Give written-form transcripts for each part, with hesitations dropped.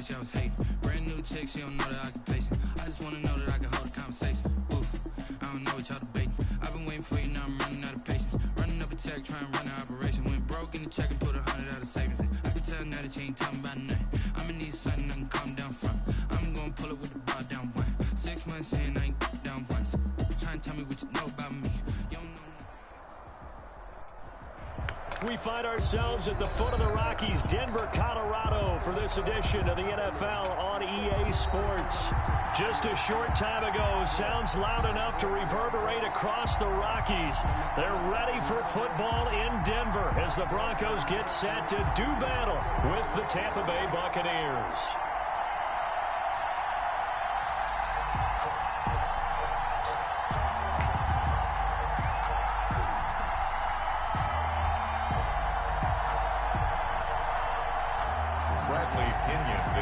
she always hate. Brand new chick, she don't know the occupation. I just wanna know that I can hold a conversation. Oof, I don't know what y'all debating. I've been waiting for you, now I'm running out of patience. Running up a check, trying to run an operation. Went broke in the check and put 100 out of savings in. I can tell now that you ain't talking about nothing. I'ma need something I can calm down from. I'm gonna pull it with the bar down one. 6 months in, I ain't down once. Trying to tell me what you know about me. You don't know. We find ourselves at the foot of the Rockies, Denver, Colorado, for this edition of the NFL on EA Sports. Just a short time ago, sounds loud enough to reverberate across the Rockies. They're ready for football in Denver as the Broncos get set to do battle with the Tampa Bay Buccaneers.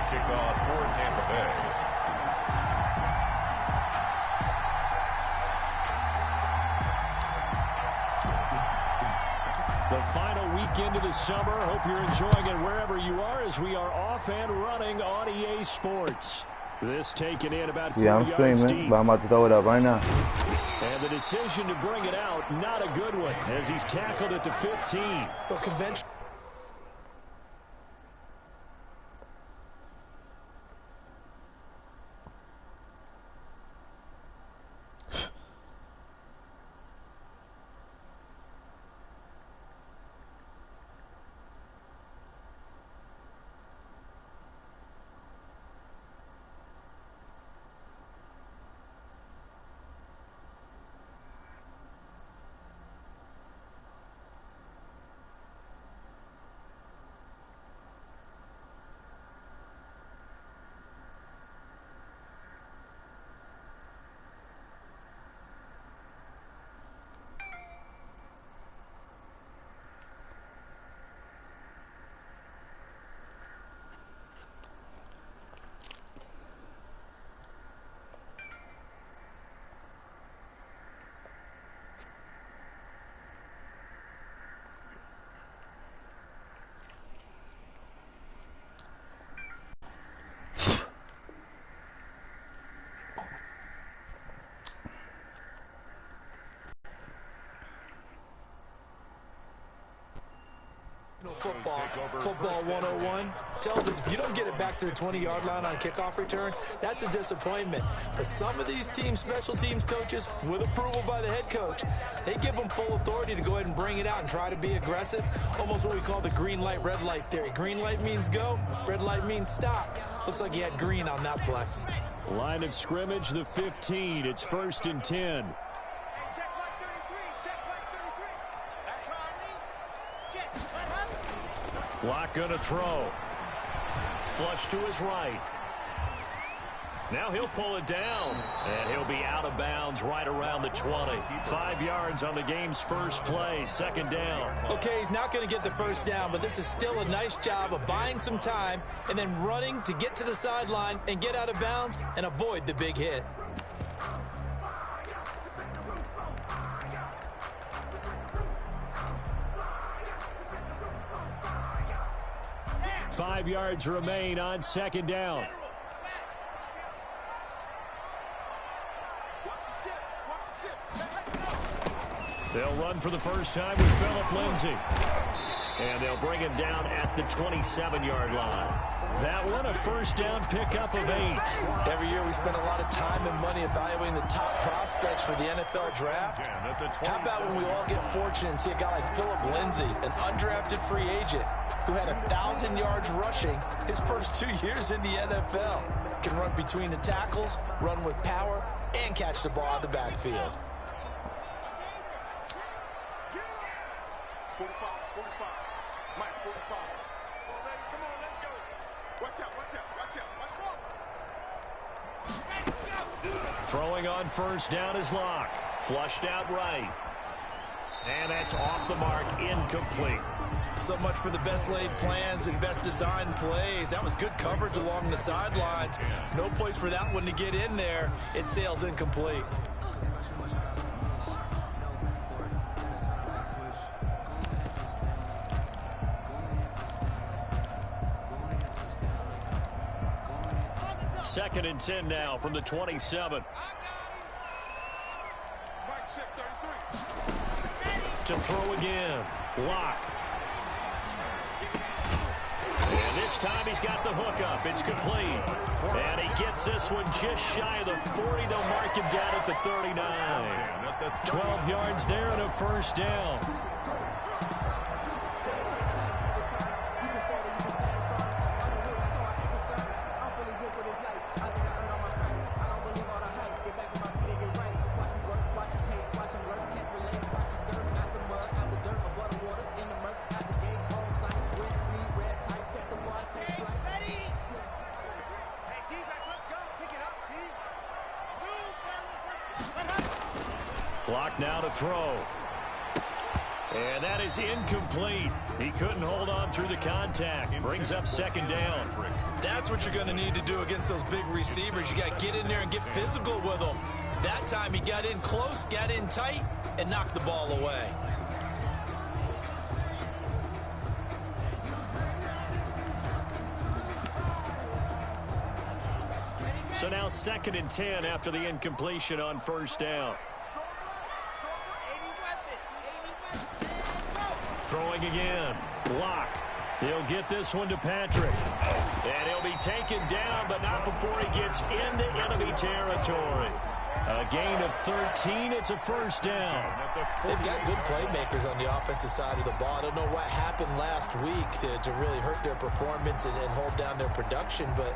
Kickoff for Tampa Bay. The final weekend of the summer. Hope you're enjoying it wherever you are as we are off and running on EA Sports. This taken in about 4 yards deep. But I'm about to throw it up right now. And the decision to bring it out, not a good one, as he's tackled at the 15. Well, convention. Football 101 tells us if you don't get it back to the 20-yard line on a kickoff return, that's a disappointment. But some of these teams, special teams coaches, with approval by the head coach, they give them full authority to go ahead and bring it out and try to be aggressive. Almost what we call the green light, red light theory. Green light means go, red light means stop. Looks like he had green on that play. Line of scrimmage, the 15. It's 1st and 10. Block gonna throw. Flush to his right. Now he'll pull it down, and he'll be out of bounds right around the 20. 5 yards on the game's first play, 2nd down. Okay, he's not going to get the first down, but this is still a nice job of buying some time and then running to get to the sideline and get out of bounds and avoid the big hit. Five yards remain on 2nd down. They'll run for the first time with Phillip Lindsay. And they'll bring him down at the 27-yard line. That one, a 1st down pickup of 8. Every year we spend a lot of time and money evaluating the top prospects for the NFL draft. How about when we all get fortunate and see a guy like Phillip Lindsay, an undrafted free agent, who had 1,000 yards rushing his first 2 years in the NFL. Can run between the tackles, run with power, and catch the ball out of the backfield. 45, 45. Mike, 45. Come on, let's go. Watch out, watch out, watch out. Watch out. Throwing on 1st down is Locke. Flushed out right. And that's off the mark, incomplete. So much for the best laid plans and best designed plays. That was good coverage along the sidelines. No place for that one to get in there. It sails incomplete. 2nd and 10 now from the 27. To throw again. Block. And this time he's got the hook up. It's complete. And he gets this one just shy of the 40. They'll mark him down at the 39. 12 yards there and a first down. Block now to throw. And that is incomplete. He couldn't hold on through the contact. Brings up 2nd down. That's what you're going to need to do against those big receivers. You got to get in there and get physical with them. That time he got in close, got in tight, and knocked the ball away. So now 2nd and 10 after the incompletion on first down. Throwing again. Block. He'll get this one to Patrick. And he'll be taken down, but not before he gets into enemy territory. A gain of 13. It's a first down. They've got good playmakers on the offensive side of the ball. I don't know what happened last week to really hurt their performance and hold down their production, but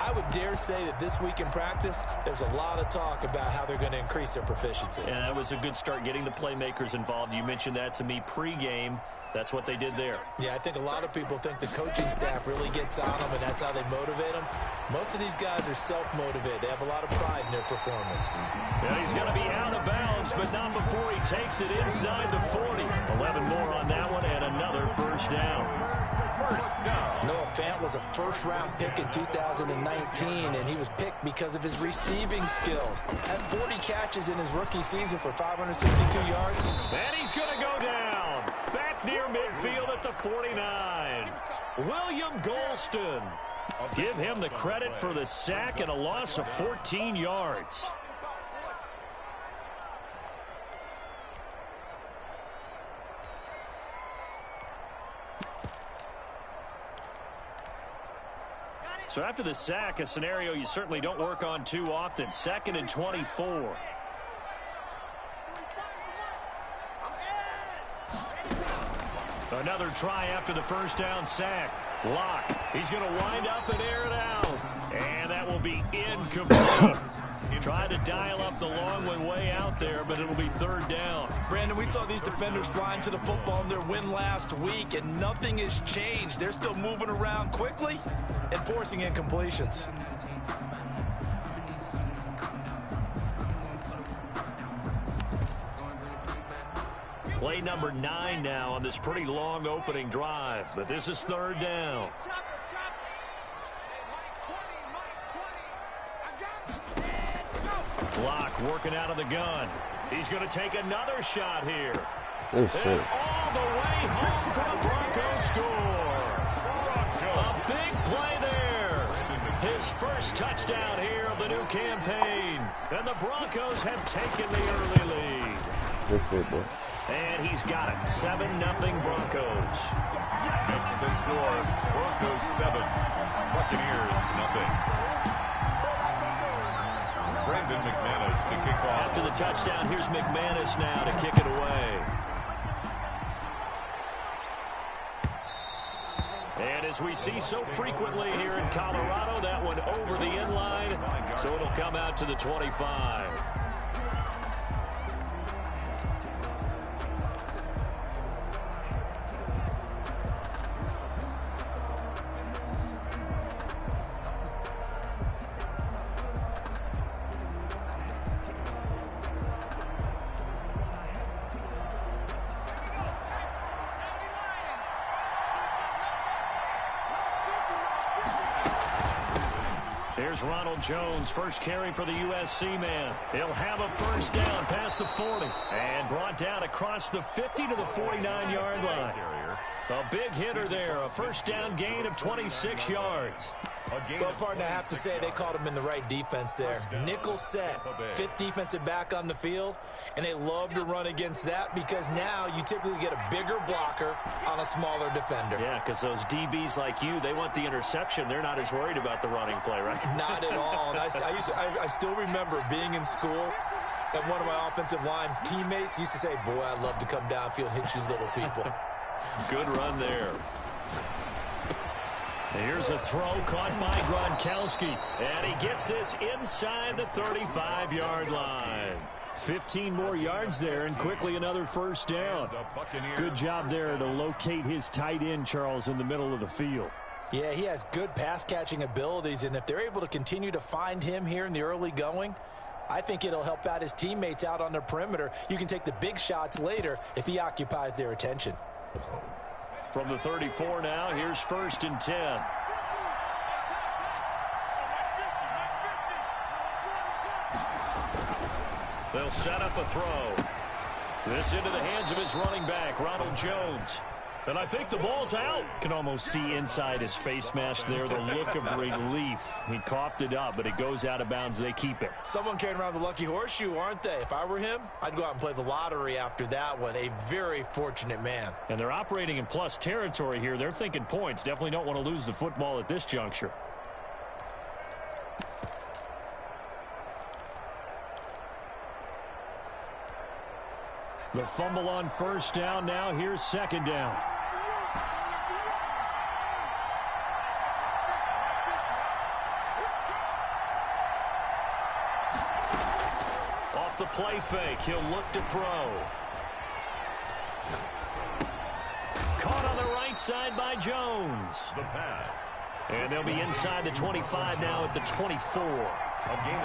I would dare say that this week in practice, there's a lot of talk about how they're going to increase their proficiency. And that was a good start getting the playmakers involved. You mentioned that to me pregame. That's what they did there. Yeah, I think a lot of people think the coaching staff really gets on them, and that's how they motivate them. Most of these guys are self-motivated. They have a lot of pride in their performance. Yeah, he's going to be out of bounds, but not before he takes it inside the 40. 11 more on that one, and another first down. Noah Fant was a first-round pick in 2019, and he was picked because of his receiving skills. Had 40 catches in his rookie season for 562 yards. And he's going to go down. Back near midfield at the 49. William Golston. Give him the credit for the sack and a loss of 14 yards. So after the sack, a scenario you certainly don't work on too often. 2nd and 24. Another try after the first down sack. Lock. He's going to wind up and air it out. And that will be incomplete. Tried to dial up the long one way out there, but it'll be 3rd down. Brandon, we saw these defenders flying to the football in their win last week, and nothing has changed. They're still moving around quickly and forcing incompletions. Play number 9 now on this pretty long opening drive, but this is 3rd down. Block working out of the gun. He's going to take another shot here. And all the way home for the Broncos score. A big play there. His first touchdown here of the new campaign. And the Broncos have taken the early lead. And he's got it. 7-0 Broncos. That's the score. Broncos 7. Buccaneers 0. Brandon McManus to kick off. After the touchdown, here's McManus now to kick it away. And as we see so frequently here in Colorado, that one over the end line, so it'll come out to the 25. Here's Ronald Jones, first carry for the USC man. He'll have a first down past the 40 and brought down across the 50 to the 49-yard line. A big hitter there, a first down gain of 26 yards. Well, partner, I have to say they called him in the right defense there. Nickel set, fifth defensive back on the field, and they love to run against that because now you typically get a bigger blocker on a smaller defender. Yeah, because those DBs like you, they want the interception. They're not as worried about the running play, right? Not at all. And I still remember being in school, and one of my offensive line teammates used to say, boy, I'd love to come downfield and hit you little people. Good run there. Here's a throw caught by Gronkowski, and he gets this inside the 35-yard line. 15 more yards there, and quickly another first down. Good job there to locate his tight end, Charles, in the middle of the field. Yeah, he has good pass-catching abilities, and if they're able to continue to find him here in the early going, I think it'll help out his teammates out on the perimeter. You can take the big shots later if he occupies their attention. From the 34 now, here's 1st and 10. They'll set up a throw. This into the hands of his running back, Ronald Jones. And I think the ball's out. Can almost see inside his face mask there, the look of relief. He coughed it up, but it goes out of bounds. They keep it. Someone carrying around the lucky horseshoe, aren't they? If I were him, I'd go out and play the lottery after that one. A very fortunate man. And they're operating in plus territory here. They're thinking points. Definitely don't want to lose the football at this juncture. The fumble on first down. Now here's 2nd down. Off the play fake, he'll look to throw. Caught on the right side by Jones. The pass. And they'll be inside the 25 now at the 24.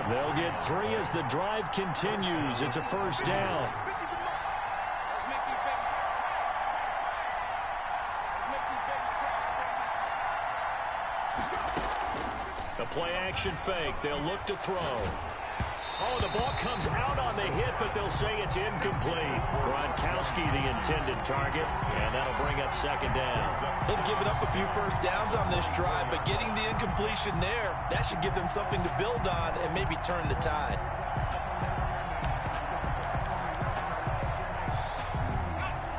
They'll get 3 as the drive continues. It's a first down. A play-action fake. They'll look to throw. Oh, the ball comes out on the hit, but they'll say it's incomplete. Gronkowski, the intended target, and that'll bring up 2nd down. They've given up a few first downs on this drive, but getting the incompletion there, that should give them something to build on and maybe turn the tide.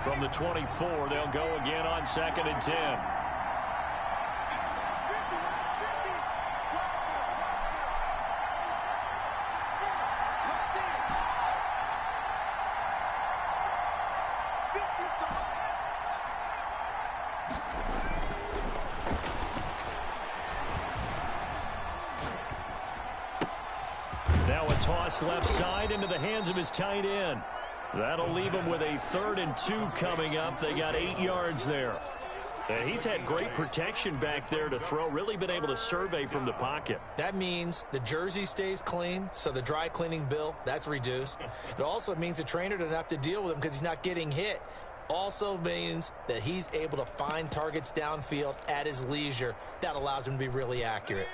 From the 24, they'll go again on 2nd and 10. Now a toss left side into the hands of his tight end. That'll leave him with a 3rd and 2 coming up. They got 8 yards there. And he's had great protection back there to throw, really been able to survey from the pocket. That means the jersey stays clean, so the dry cleaning bill, that's reduced. It also means the trainer doesn't have to deal with him because he's not getting hit. Also means that he's able to find targets downfield at his leisure. That allows him to be really accurate.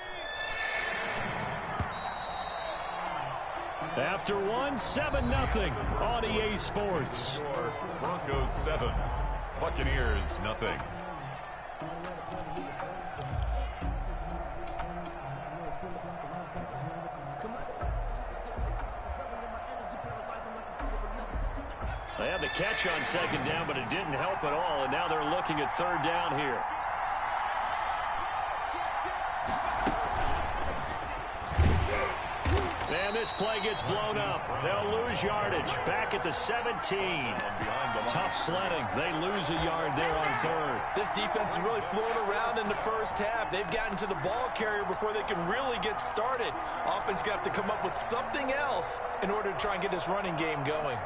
After 7-0 on EA Sports. Broncos 7, Buccaneers nothing. They had the catch on 2nd down, but it didn't help at all, and now they're looking at 3rd down here. And this play gets blown up. They'll lose yardage. Back at the 17. Tough sledding. They lose a yard there on 3rd. This defense is really flown around in the first half. They've gotten to the ball carrier before they can really get started. Offense got to come up with something else in order to try and get this running game going.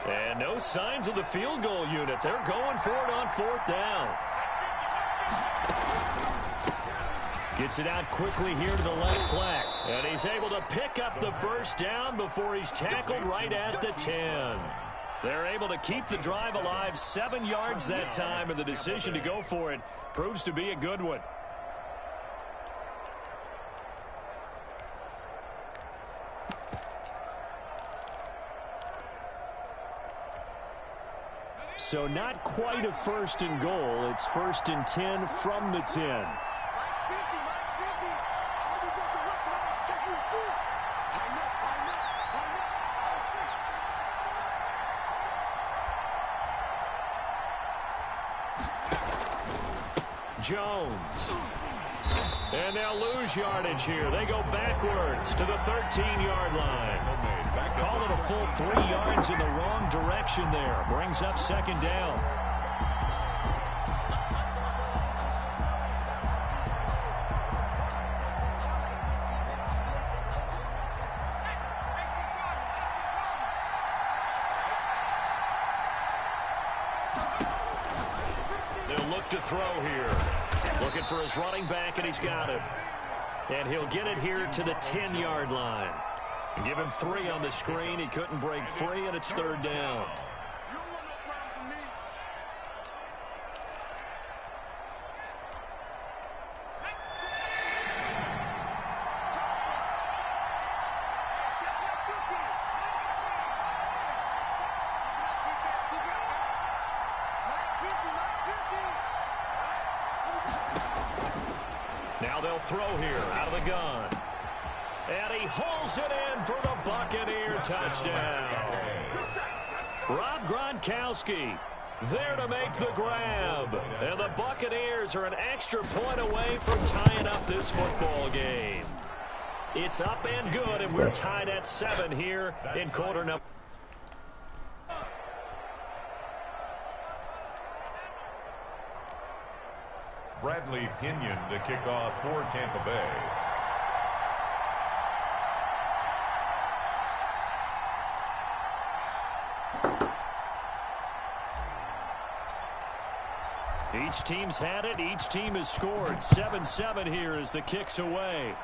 And no signs of the field goal unit. They're going for it on 4th down. Gets it out quickly here to the left flank. And he's able to pick up the first down before he's tackled right at the 10. They're able to keep the drive alive, 7 yards that time, and the decision to go for it proves to be a good one. So not quite a first and goal. It's 1st and 10 from the 10. Jones. And they'll lose yardage here. They go backwards to the 13-yard line. Call it a full 3 yards in the wrong direction there. Brings up 2nd down. They'll look to throw here. Looking for his running back, and he's got him. And he'll get it here to the 10-yard line. Give him 3 on the screen. He couldn't break free, and it's 3rd down. Now they'll throw here out of the gun. And he hauls it in for the Buccaneer touchdown. Rob Gronkowski there to make the grab. And the Buccaneers are an extra point away from tying up this football game. It's up and good, and we're tied at 7 here in quarter number. Bradley Pinion to kick off for Tampa Bay. Each team's had it. Each team has scored. 7-7 here as the kick's away.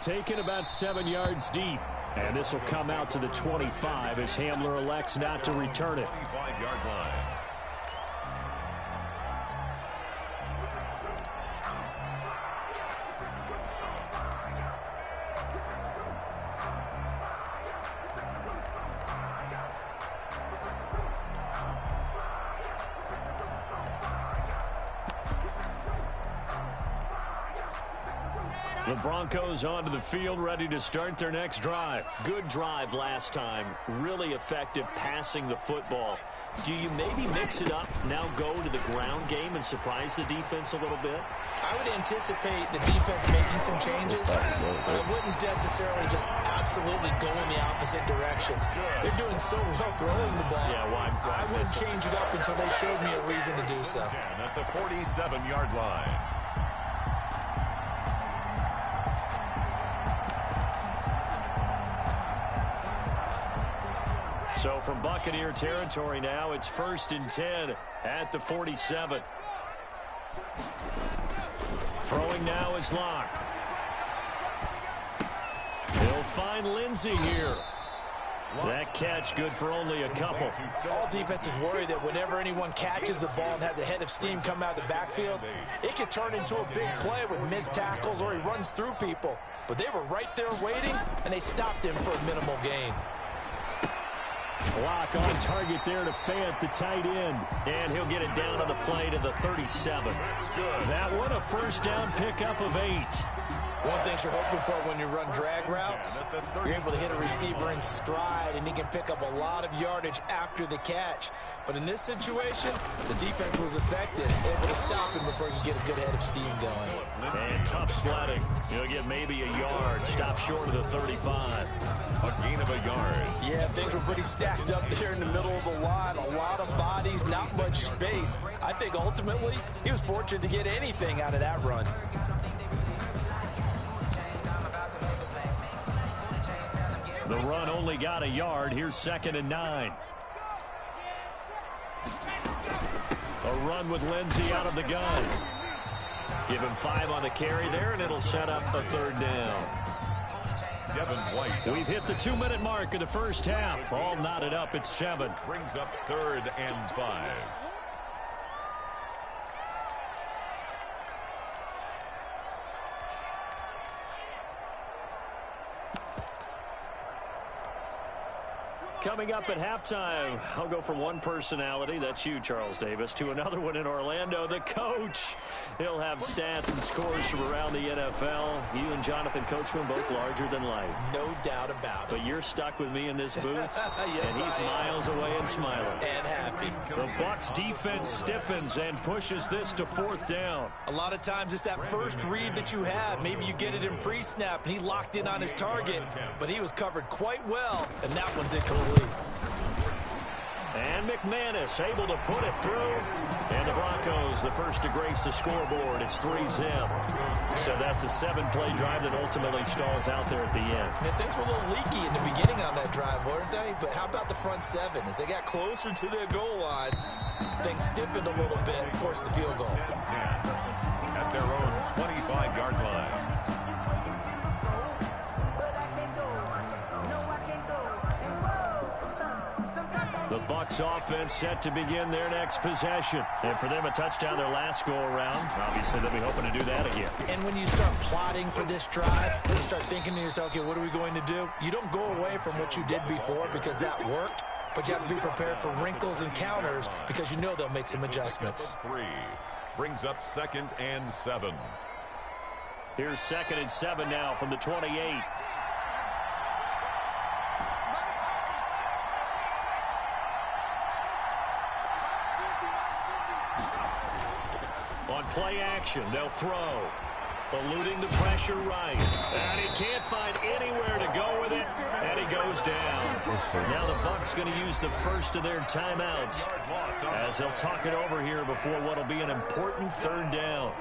Taken about 7 yards deep. And this will come out to the 25 as Hamler elects not to return it. 25-yard line. The Broncos onto the field, ready to start their next drive. Good drive last time. Really effective passing the football. Do you maybe mix it up, now go to the ground game and surprise the defense a little bit? I would anticipate the defense making some changes, but I wouldn't necessarily just absolutely go in the opposite direction. They're doing so well throwing the ball. Yeah, why I wouldn't change it up until they showed me a reason to do so. At the 47-yard line. So from Buccaneer territory now, it's 1st and 10 at the 47. Throwing now is Locke. They'll find Lindsey here. That catch good for only a couple. All defenses worry that whenever anyone catches the ball and has a head of steam come out of the backfield, it can turn into a big play with missed tackles or he runs through people. But they were right there waiting, and they stopped him for a minimal gain. Locke on target there to Fant, the tight end. And he'll get it down on the play to the 37. That one a first down pickup of 8. One thing you're hoping for when you run drag routes, you're able to hit a receiver in stride, and he can pick up a lot of yardage after the catch. But in this situation, the defense was effective, able to stop him before he could get a good head of steam going. And tough sledding. He'll get maybe a yard. Stop short of the 35. A gain of a yard. Yeah, things were pretty stacked up there in the middle of the line. A lot of bodies, not much space. I think ultimately he was fortunate to get anything out of that run. The run only got a yard. Here's 2nd and 9. A run with Lindsey out of the gun. Give him 5 on the carry there, and it'll set up a 3rd down. Devin White. We've hit the 2-minute mark of the first half. All knotted up at 7. Brings up 3rd and 5. Coming up at halftime, I'll go from one personality, that's you, Charles Davis, to another one in Orlando, the coach. He'll have stats and scores from around the NFL. You and Jonathan Coachman both larger than life. No doubt about it. But you're stuck with me in this booth, yes, and he's miles away and smiling. And happy. The Bucs defense stiffens and pushes this to 4th down. A lot of times it's that first read that you have. Maybe you get it in pre-snap, and he locked in on his target, but he was covered quite well, and that one's incomplete. And McManus able to put it through. And the Broncos, the first to grace the scoreboard. It's 3-zip. So that's a 7-play drive that ultimately stalls out there at the end. And things were a little leaky in the beginning on that drive, weren't they? But how about the front 7? As they got closer to their goal line, things stiffened a little bit and forced the field goal. At their own 25-yard line. The Bucs offense set to begin their next possession. And for them, a touchdown their last go-around. Obviously, they'll be hoping to do that again. And when you start plotting for this drive, you start thinking to yourself, okay, what are we going to do? You don't go away from what you did before because that worked, but you have to be prepared for wrinkles and counters because you know they'll make some adjustments. 3 brings up 2nd and 7. Here's 2nd and 7 now from the 28. On play action, they'll throw. Eluding the pressure right. And he can't find anywhere to go with it. And he goes down. Now the Bucs going to use the first of their timeouts as they'll talk it over here before what will be an important 3rd down.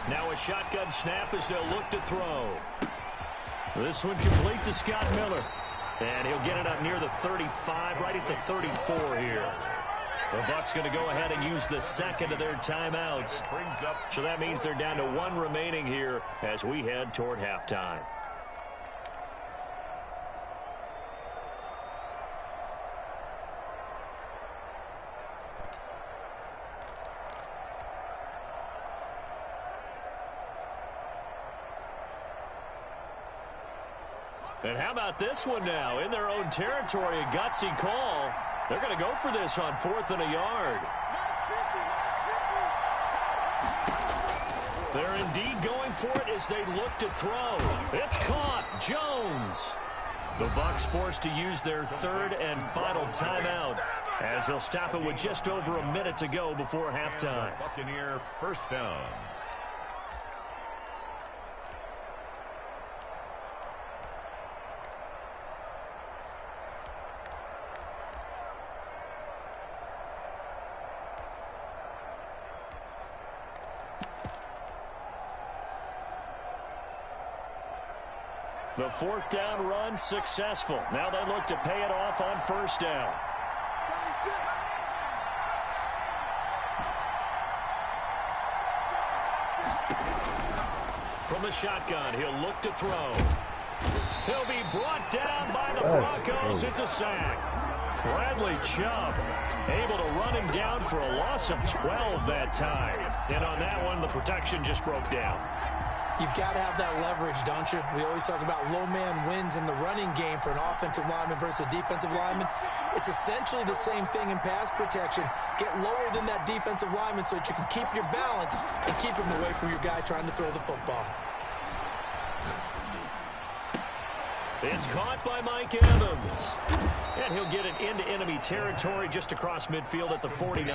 Now a shotgun snap as they'll look to throw. This one complete to Scott Miller. And he'll get it up near the 35, right at the 34 here. The Bucs going to go ahead and use the 2nd of their timeouts. So that means they're down to 1 remaining here as we head toward halftime. And how about this one now? In their own territory, a gutsy call. They're going to go for this on 4th and a yard. They're indeed going for it as they look to throw. It's caught. Jones. The Bucs forced to use their 3rd and final timeout as they'll stop it with just over a minute to go before halftime. Buccaneer first down. The 4th down run successful. Now they look to pay it off on 1st down. From the shotgun, he'll look to throw. He'll be brought down by the Broncos. It's a sack. Bradley Chubb able to run him down for a loss of 12 that time. And on that one, the protection just broke down. You've got to have that leverage, don't you? We always talk about low man wins in the running game for an offensive lineman versus a defensive lineman. It's essentially the same thing in pass protection. Get lower than that defensive lineman so that you can keep your balance and keep him away from your guy trying to throw the football. It's caught by Mike Evans. And he'll get it into enemy territory just across midfield at the 49.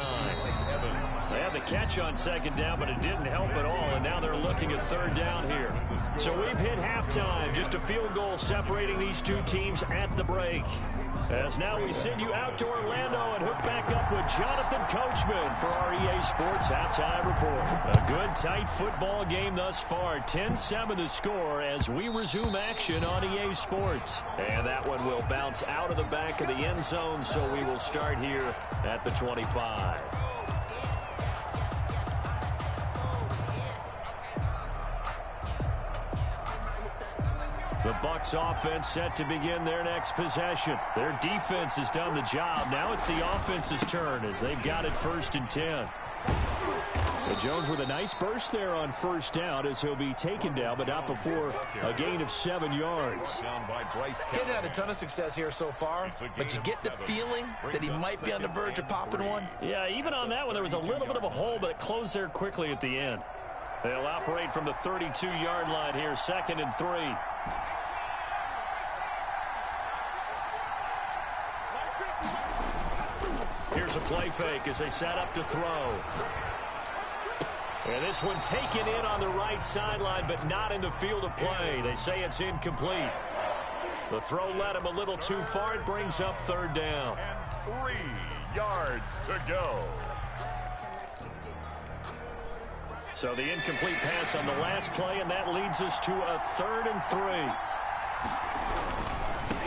They had the catch on 2nd down, but it didn't help at all, and now they're looking at 3rd down here. So we've hit halftime, just a field goal separating these two teams at the break. As now we send you out to Orlando and hook back up with Jonathan Coachman for our EA Sports Halftime Report. A good, tight football game thus far. 10-7 the score as we resume action on EA Sports. And that one will bounce out of the back of the end zone, so we will start here at the 25. The Bucs offense set to begin their next possession. Their defense has done the job. Now it's the offense's turn as they've got it 1st and 10. And Jones with a nice burst there on 1st down as he'll be taken down, but not before a gain of 7 yards. He's had a ton of success here so far, but you get the feeling that he might be on the verge of popping one. Yeah, even on that one, there was a little bit of a hole, but it closed there quickly at the end. They'll operate from the 32-yard line here, 2nd and 3. Here's a play fake as they set up to throw. And this one taken in on the right sideline, but not in the field of play. They say it's incomplete. The throw led him a little too far. It brings up 3rd down. And 3 yards to go. So the incomplete pass on the last play, and that leads us to a 3rd and 3.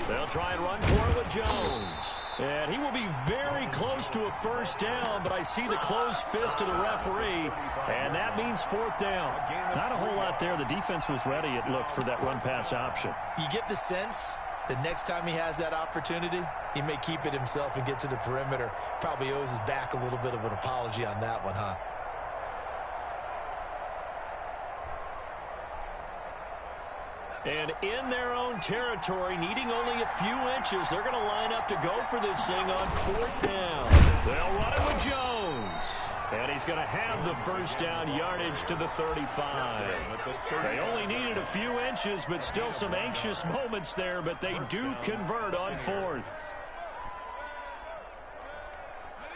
They'll try and run for it with Jones. And he will be very close to a 1st down, but I see the closed fist of the referee, and that means 4th down. Not a whole lot there. The defense was ready, it looked, for that run-pass option. You get the sense that next time he has that opportunity, he may keep it himself and get to the perimeter. Probably owes his back a little bit of an apology on that one, huh? And in their own territory, needing only a few inches, they're going to line up to go for this thing on 4th down. They'll run it with Jones. And he's going to have the 1st down yardage to the 35. They only needed a few inches, but still some anxious moments there, but they do convert on 4th.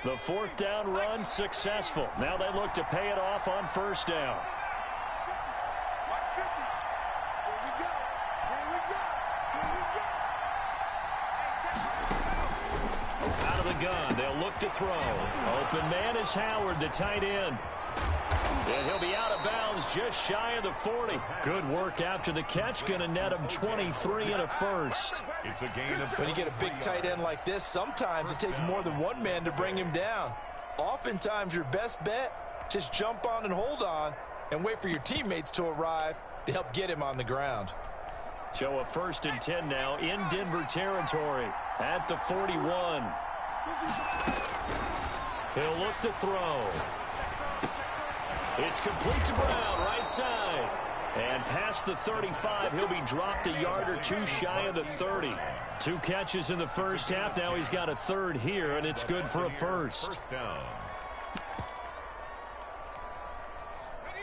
The 4th down run successful. Now they look to pay it off on 1st down. Gun. They'll look to throw. Open man is Howard, the tight end. And he'll be out of bounds just shy of the 40. Good work after the catch. Going to net him 23 and a 1st. It's a gain of... When you get a big tight end like this, sometimes it takes more than one man to bring him down. Oftentimes your best bet, just jump on and hold on and wait for your teammates to arrive to help get him on the ground. So a 1st and 10 now in Denver territory at the 41. He'll look to throw. It's complete to Brown, right side. And past the 35, he'll be dropped a yard or 2 shy of the 30. 2 catches in the 1st half. Now he's got a 3rd here, and it's good for a 1st.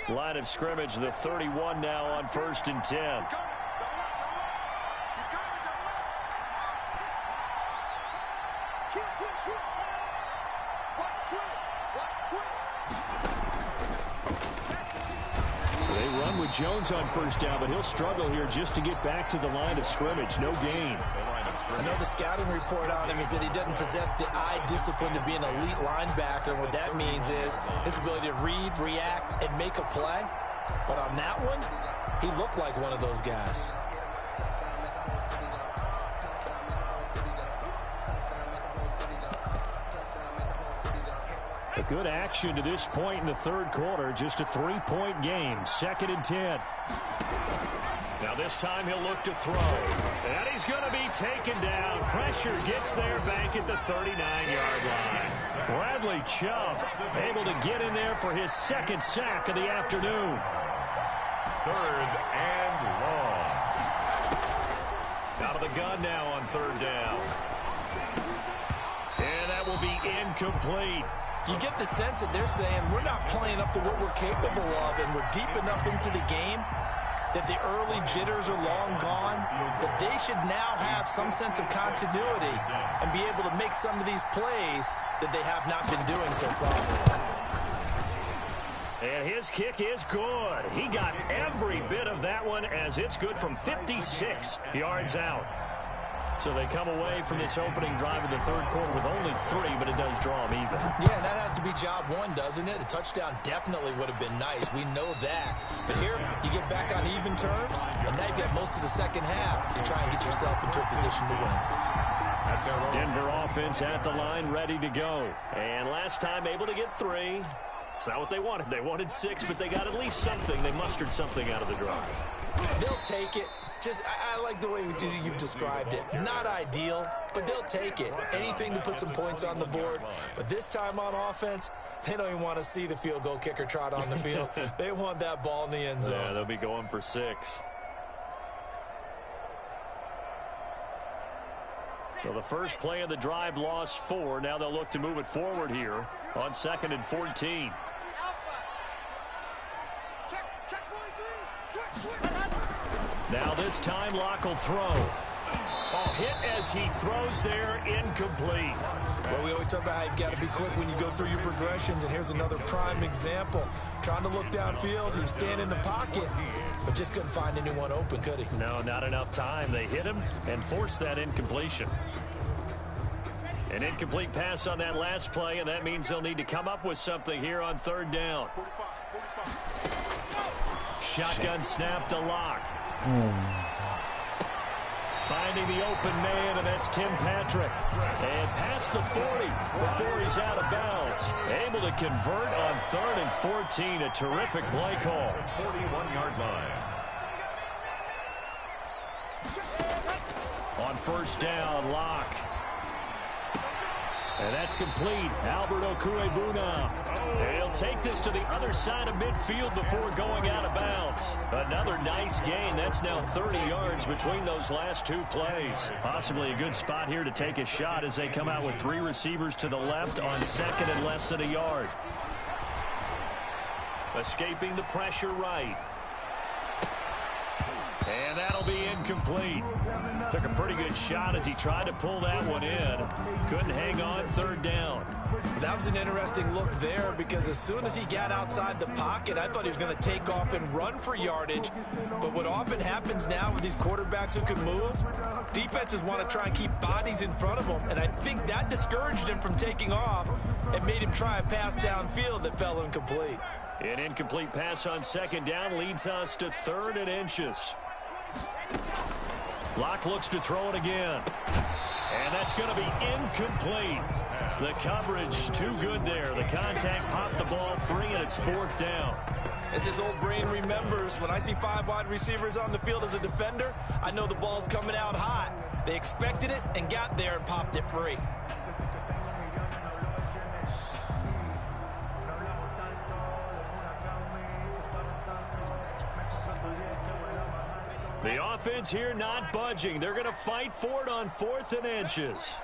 Line of scrimmage, the 31 now on 1st and 10. Jones on 1st down, but he'll struggle here just to get back to the line of scrimmage. No gain. I know the scouting report on him is that he doesn't possess the eye discipline to be an elite linebacker, and what that means is his ability to read, react, and make a play. But on that one, he looked like one of those guys. A good action to this point in the 3rd quarter. Just a 3-point game. 2nd and 10. Now this time he'll look to throw. And he's going to be taken down. Pressure gets there back at the 39-yard line. Bradley Chubb able to get in there for his 2nd sack of the afternoon. 3rd and long. Out of the gun now on 3rd down. And that will be incomplete. You get the sense that they're saying we're not playing up to what we're capable of, and we're deep enough into the game that the early jitters are long gone, that they should now have some sense of continuity and be able to make some of these plays that they have not been doing so far. And his kick is good. He got every bit of that one as it's good from 56 yards out. So they come away from this opening drive in the 3rd quarter with only 3, but it does draw them even. Yeah, and that has to be job 1, doesn't it? A touchdown definitely would have been nice. We know that. But here, you get back on even terms, and now you've got most of the 2nd half to try and get yourself into a position to win. Denver offense at the line, ready to go. And last time able to get 3. It's not what they wanted. They wanted 6, but they got at least something. They mustered something out of the drive. They'll take it. I like the way you've described it. Not ideal, but they'll take it. Anything to put some points on the board. But this time on offense, they don't even want to see the field goal kicker trot on the field. They want that ball in the end zone. Yeah, they'll be going for 6. So the first play of the drive lost 4. Now they'll look to move it forward here on 2nd and 14. Now this time Locke will throw. Oh, hit as he throws there, incomplete. Well, we always talk about how you've got to be quick when you go through your progressions, and here's another prime example. Trying to look downfield, he was standing in the pocket, but just couldn't find anyone open, could he? No, not enough time. They hit him and forced that incompletion. An incomplete pass on that last play, and that means they'll need to come up with something here on 3rd down. Shotgun snap to Locke. Finding the open man, and that's Tim Patrick. And past the 40 before he's out of bounds. Able to convert on 3rd and 14. A terrific play call. 41-yard line. On 1st down, Locke. And that's complete. Albert Okwuegbunam. He'll take this to the other side of midfield before going out of bounds. Another nice gain. That's now 30 yards between those last 2 plays. Possibly a good spot here to take a shot as they come out with 3 receivers to the left on 2nd and less than a yard. Escaping the pressure right. And that'll be incomplete. Took a pretty good shot as he tried to pull that one in. Couldn't hang on 3rd down. That was an interesting look there because as soon as he got outside the pocket, I thought he was going to take off and run for yardage. But what often happens now with these quarterbacks who can move, defenses want to try and keep bodies in front of them. And I think that discouraged him from taking off and made him try a pass downfield that fell incomplete. An incomplete pass on 2nd down leads us to 3rd and inches. Locke looks to throw it again. And that's going to be incomplete. The coverage too good there. The contact popped the ball free, and it's 4th down. As his old brain remembers, when I see 5 wide receivers on the field as a defender, I know the ball's coming out hot. They expected it and got there and popped it free. The offense here not budging. They're going to fight for it on 4th and inches.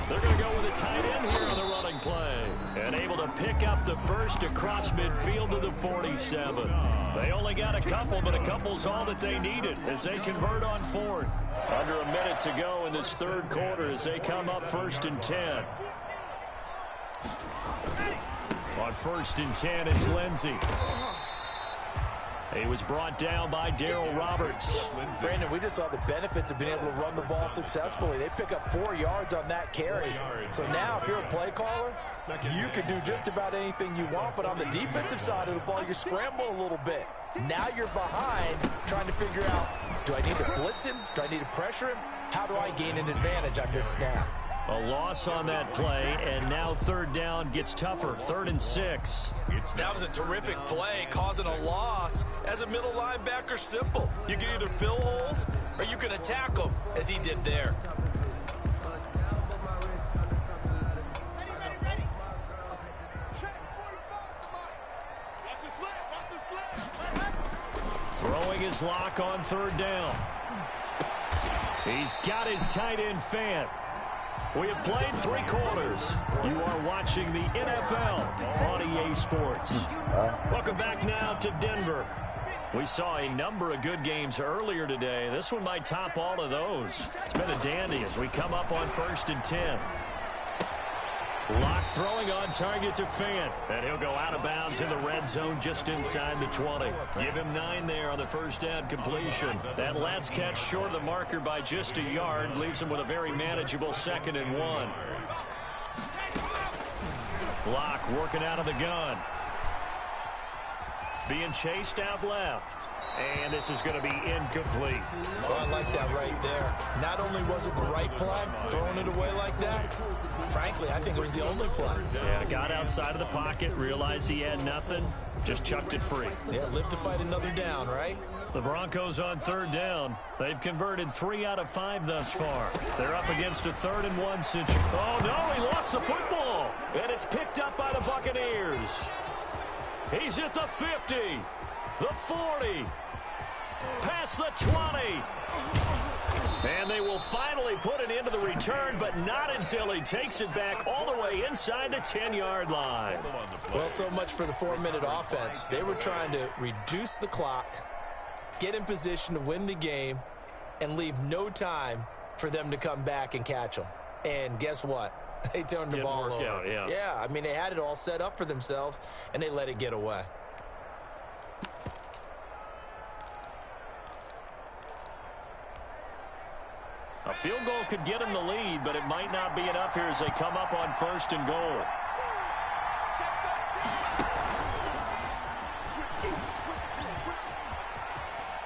They're going to go with a tight end here on the running play. And able to pick up the first across midfield to the 47. They only got a couple, but a couple's all that they needed as they convert on 4th. Under a minute to go in this 3rd quarter as they come up 1st and 10. On 1st and 10, it's Lindsey. He was brought down by Darryl Roberts. Brandon, we just saw the benefits of being able to run the ball successfully. They pick up 4 yards on that carry. So now, if you're a play caller, you can do just about anything you want. But on the defensive side of the ball, you scramble a little bit. Now you're behind trying to figure out, do I need to blitz him? Do I need to pressure him? How do I gain an advantage on this snap? A loss on that play, and now 3rd down gets tougher. 3rd and 6. That was a terrific play, causing a loss. As a middle linebacker, simple. You can either fill holes or you can attack them, as he did there. Throwing his Locke on 3rd down. He's got his tight end Fant. We have played 3 quarters. You are watching the NFL on EA Sports. Welcome back now to Denver. We saw a number of good games earlier today. This one might top all of those. It's been a dandy as we come up on 1st and 10. Locke throwing on target to Fant. And he'll go out of bounds in the red zone just inside the 20. Give him 9 there on the 1st down completion. That last catch short of the marker by just a yard leaves him with a very manageable 2nd and 1. Locke working out of the gun. Being chased out left. And this is going to be incomplete. Oh, I like that right there. Not only was it the right play, throwing it away like that, frankly, I think it was the only play. Yeah, got outside of the pocket, realized he had nothing, just chucked it free. Yeah, live to fight another down, right? The Broncos on third down. They've converted 3 out of 5 thus far. They're up against a 3rd and 1 situation. Oh, no, he lost the football. And it's picked up by the Buccaneers. He's at the 50, the 40, past the 20. And they will finally put it into the return, but not until he takes it back all the way inside the 10-yard line. Well, so much for the 4-minute offense. They were trying to reduce the clock, get in position to win the game, and leave no time for them to come back and catch them. And guess what? They turned the ball over. Out, yeah. Yeah, I mean, they had it all set up for themselves, and they let it get away. A field goal could get them the lead, but it might not be enough here as they come up on 1st and goal.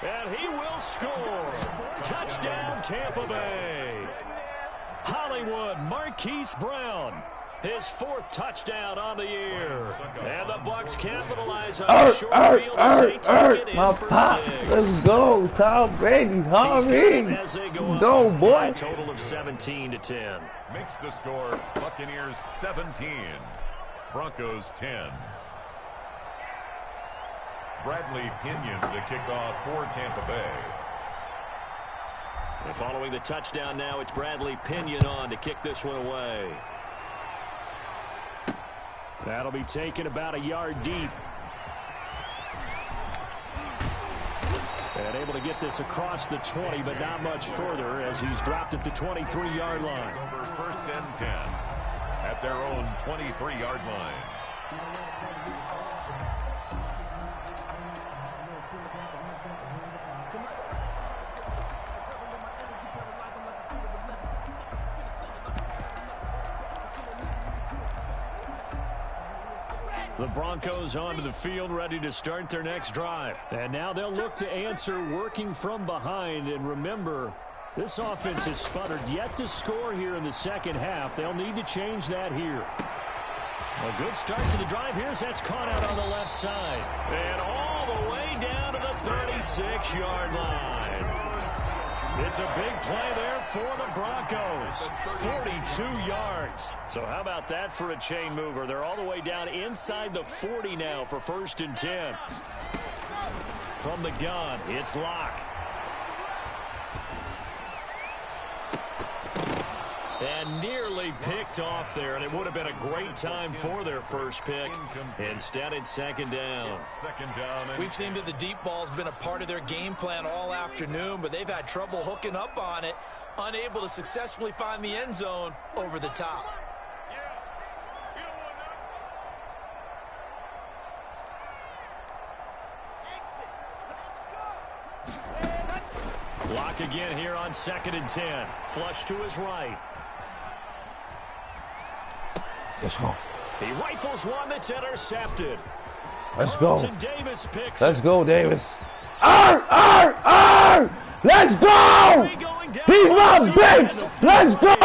And he will score. Touchdown, Tampa Bay. Hollywood Marquise Brown, his 4th touchdown on the year. And the Bucs capitalize on the short field as they take it in for 6. Let's go, Tom Brady. Hurry. Go, boy. A total of 17-10. Makes the score Buccaneers 17, Broncos 10. Bradley Pinion to kick off for Tampa Bay. And following the touchdown now, it's Bradley Pinion on to kick this one away. That'll be taken about a yard deep. And able to get this across the 20, but not much further as he's dropped at the 23-yard line. Over 1st and 10 at their own 23-yard line. The Broncos onto the field, ready to start their next drive. And now they'll look to answer working from behind. And remember, this offense has sputtered yet to score here in the second half. They'll need to change that here. A good start to the drive. Here's that's caught out on the left side. And all the way down to the 36-yard line. It's a big play there for the Broncos. 42 yards. So how about that for a chain mover? They're all the way down inside the 40 now for 1st and 10. From the gun, it's Locke. And nearly picked off there, and it would have been a great time for their first pick. Instead, it's 2nd down. We've seen that the deep ball's been a part of their game plan all afternoon, but they've had trouble hooking up on it, unable to successfully find the end zone over the top. Locke again here on 2nd and 10. Flush to his right. Let's go. He rifles one that's intercepted. Let's go. Davis picks Let's go, Davis. Let's go. He's my bitch. Let's go.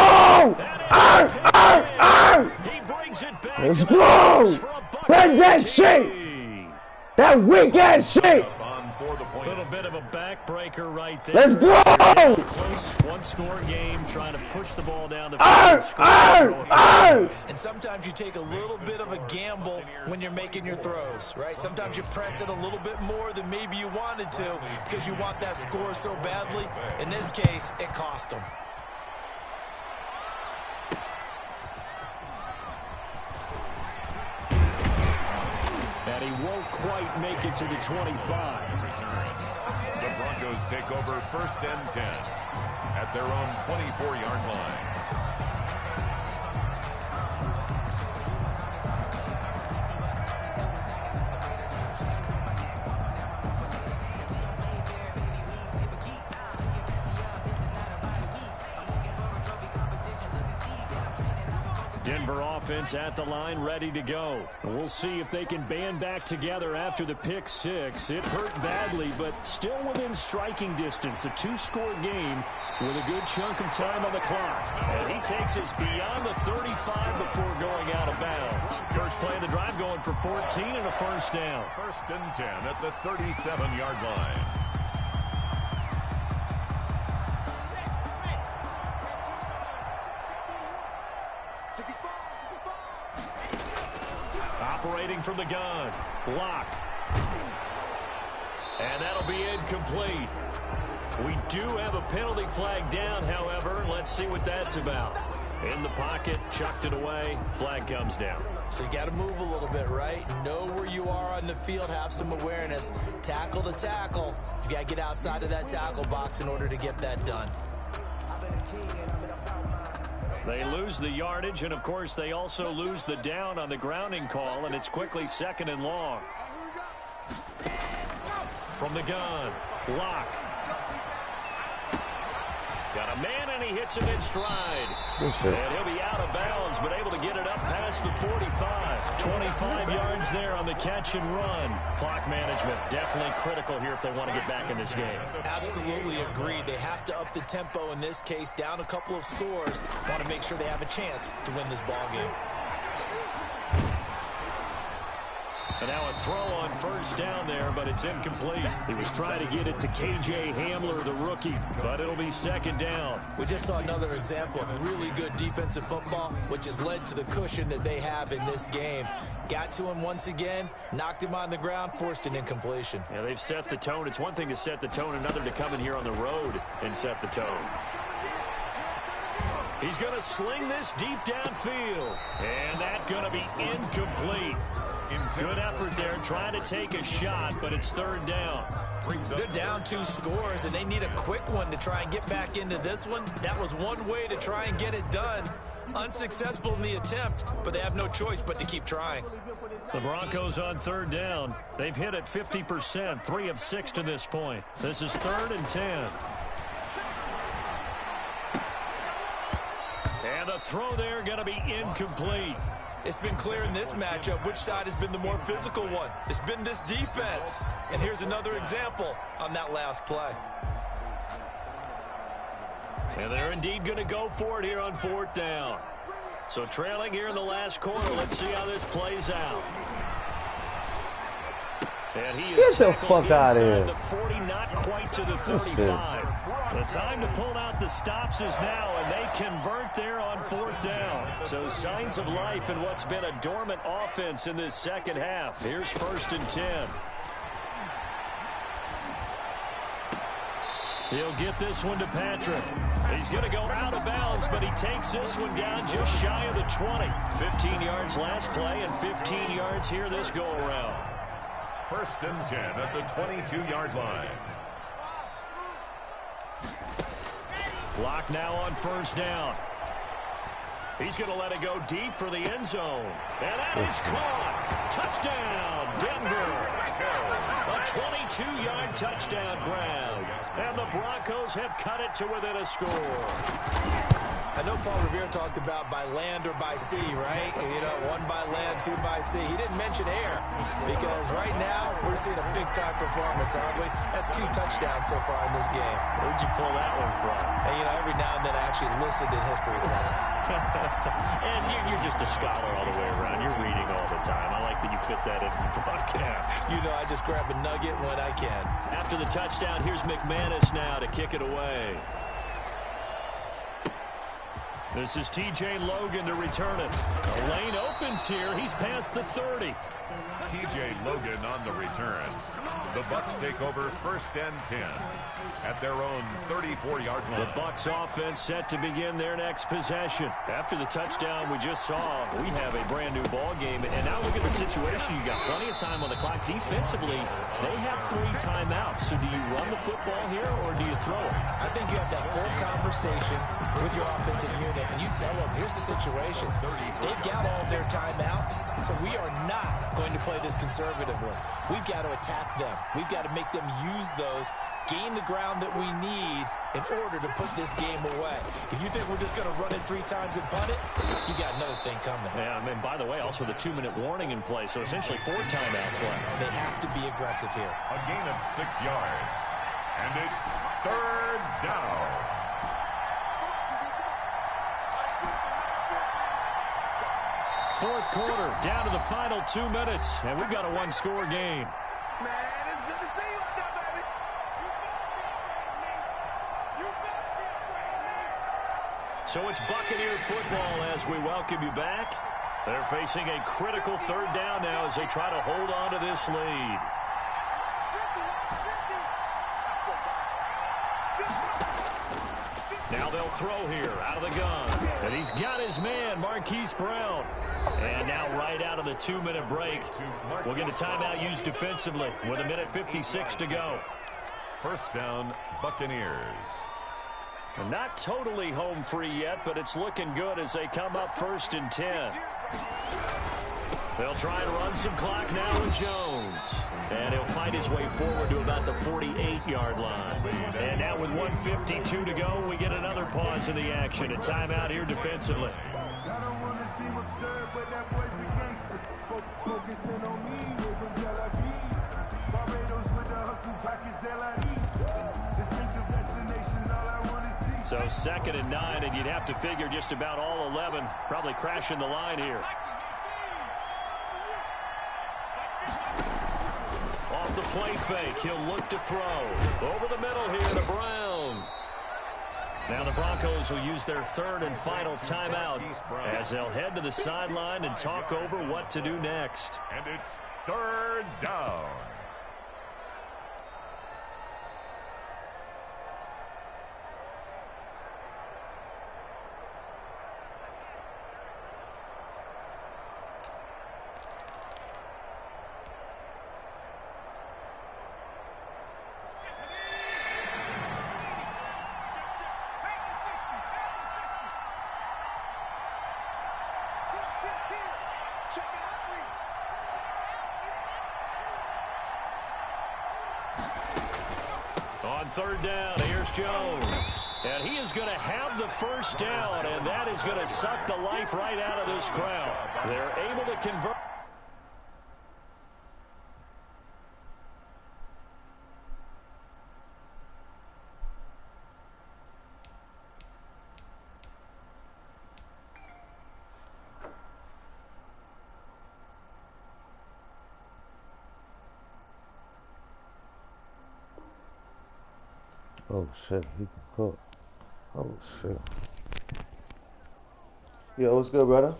He brings it back. Let's go. Break that shit. That weak ass shit. A little bit of a backbreaker right there. Let's go. Close one-score game, trying to push the ball down the field. And sometimes you take a little bit of a gamble when you're making your throws, right? Sometimes you press it a little bit more than maybe you wanted to because you want that score so badly. In this case, it cost them. And he won't quite make it to the 25. The Broncos take over 1st and 10 at their own 24-yard line. Denver offense at the line, ready to go. And we'll see if they can band back together after the pick 6. It hurt badly, but still within striking distance. A 2-score game with a good chunk of time on the clock. And he takes us beyond the 35 before going out of bounds. First play of the drive going for 14 and a 1st down. 1st and 10 at the 37-yard line. operating from the gun. Lock. And that'll be incomplete. We do have a penalty flag down, however. Let's see what that's about. In the pocket, chucked it away. Flag comes down. So you got to move a little bit, right? Know where you are on the field. Have some awareness. Tackle to tackle. You got to get outside of that tackle box in order to get that done. They lose the yardage, and, of course, they also lose the down on the grounding call, and it's quickly 2nd and long. From the gun, Lock. Got a man, and he hits him in stride. And he'll be out of bounds, but able to get it up past the 45. 25 yards there on the catch and run. Clock management definitely critical here if they want to get back in this game. Absolutely agreed. They have to up the tempo in this case, down a couple of scores. Want to make sure they have a chance to win this ball game. And now a throw on 1st down there, but it's incomplete. He was trying to get it to K.J. Hamler, the rookie, but it'll be 2nd down. We just saw another example of really good defensive football, which has led to the cushion that they have in this game. Got to him once again, knocked him on the ground, forced an incompletion. Yeah, they've set the tone. It's one thing to set the tone, another to come in here on the road and set the tone. He's going to sling this deep downfield, and that's going to be incomplete. Good effort there, trying to take a shot, but it's 3rd down. They're down 2 scores, and they need a quick one to try and get back into this one. That was one way to try and get it done. Unsuccessful in the attempt, but they have no choice but to keep trying. The Broncos on 3rd down. They've hit it 50%, 3 of 6 to this point. This is 3rd and 10. And the throw there going to be incomplete. It's been clear in this matchup which side has been the more physical one. It's been this defense. And here's another example on that last play. And they're indeed going to go for it here on 4th down. So trailing here in the last quarter. Let's see how this plays out. And he is Get the fuck out of here. The 40, not quite to the 35. The time to pull out the stops is now, and they convert there on 4th down. So signs of life in what's been a dormant offense in this 2nd half. Here's 1st and 10. He'll get this one to Patrick. He's going to go out of bounds, but he takes this one down just shy of the 20. 15 yards last play and 15 yards here this go-around. 1st and 10 at the 22-yard line. Lock now on 1st down. He's going to let it go deep for the end zone. And that is caught. Touchdown, Denver. A 22-yard touchdown grab. And the Broncos have cut it to within a score. I know Paul Revere talked about by land or by sea, right? You know, 1 by land, 2 by sea. He didn't mention air because right now we're seeing a big-time performance, aren't we? That's 2 touchdowns so far in this game. Where'd you pull that one from? And, you know, every now and then I actually listened in history class. And you're just a scholar all the way around. You're reading all the time. I like that you fit that in the broadcast. You know, I just grab a nugget when I can. After the touchdown, here's McManus now to kick it away. This is T.J. Logan to return it. The lane opens here. He's past the 30. T.J. Logan on the return. The Bucs take over 1st and 10 at their own 34-yard line. The Bucs offense set to begin their next possession. After the touchdown we just saw, we have a brand-new ball game. And now look at the situation. You got plenty of time on the clock. Defensively, they have 3 timeouts. So do you run the football here or do you throw it? I think you have that full conversation with your offensive unit, and you tell them, here's the situation. They've got all their timeouts, so we are not going to play this conservatively. We've got to attack them. We've got to make them use those, gain the ground that we need in order to put this game away. If you think we're just going to run it 3 times and punt it, you got another thing coming. Yeah, and by the way, also the 2-minute warning in play, so essentially 4 timeouts left. They have to be aggressive here. A gain of 6 yards, and it's 3rd down. Fourth quarter, down to the final 2 minutes, and we've got a 1-score game. So it's Buccaneer football as we welcome you back. They're facing a critical third down now as they try to hold on to this lead. Now they'll throw here out of the gun. And he's got his man, Marquise Brown. And now right out of the 2-minute break, we'll get a timeout used defensively with 1:56 to go. First down, Buccaneers. Not totally home free yet, but it's looking good as they come up 1st and 10. They'll try and run some clock now with Jones. And he'll fight his way forward to about the 48-yard line. And now with 1:52 to go, we get another pause in the action. A timeout here defensively. So 2nd and 9, and you'd have to figure just about all 11 probably crashing the line here. Off the play fake, he'll look to throw. Over the middle here to Brown. Now the Broncos will use their 3rd and final timeout as they'll head to the sideline and talk over what to do next. And it's 3rd down. On 3rd down, here's Jones. And he is going to have the first down, and that is going to suck the life right out of this crowd. They're able to convert. Oh shit, he can cook. Oh shit. Yo, what's good, brother?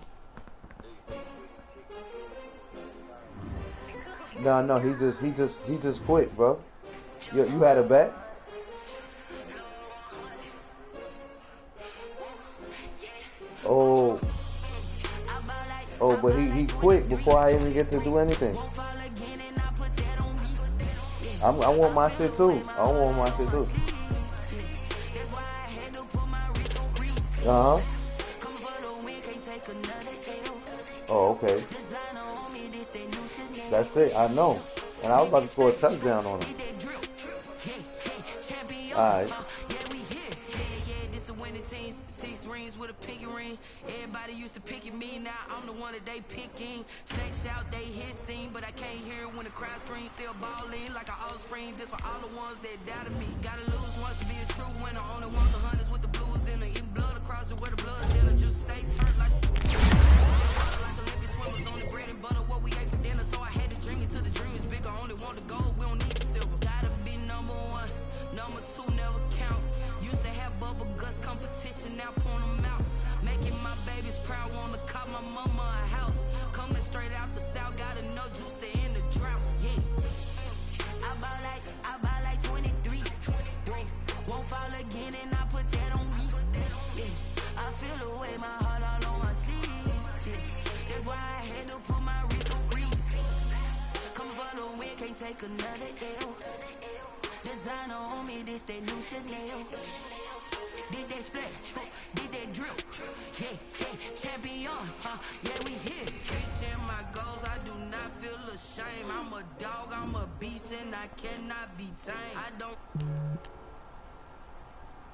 No, he just quit, bro. You had a bet? Oh, but he quit before I even get to do anything. I want my shit too. I want my shit too. Uh-huh. Oh, okay. That's it. I know. And I was about to score a touchdown on him. Alright. Everybody used to pick at me, now I'm the one that they picking. Snakes out, they hit scene, but I can't hear when the crowd screams. Still balling like an offspring. This for all the ones that doubted me. Gotta lose once to be a true winner. Only want the hunters with the blues in it. Eating blood across it where the blood dinner. Just stay turned like Olympic swimmers on the bread and butter. What we ate for dinner, so I had to drink it till the dream is bigger. Only want the gold, we don't need the silver. Gotta be number 1, number 2 never count. Used to have bubble guts competition, now point them out. Making my babies proud, wanna call my mama a house. Coming straight out the south, got enough juice to end the drought. Yeah, I buy like 23. Won't fall again, and I put that on me. Yeah, I feel the way, my heart all on my sleeve. Yeah, that's why I had to put my wrist on freeze. Coming for the win, can't take another L. Designer on me, this that new Chanel. Did that splash, did that drip, yeah, champion, yeah, we here. Reaching my goals, I do not feel ashamed. I'm a dog, I'm a beast, and I cannot be tamed. I don't...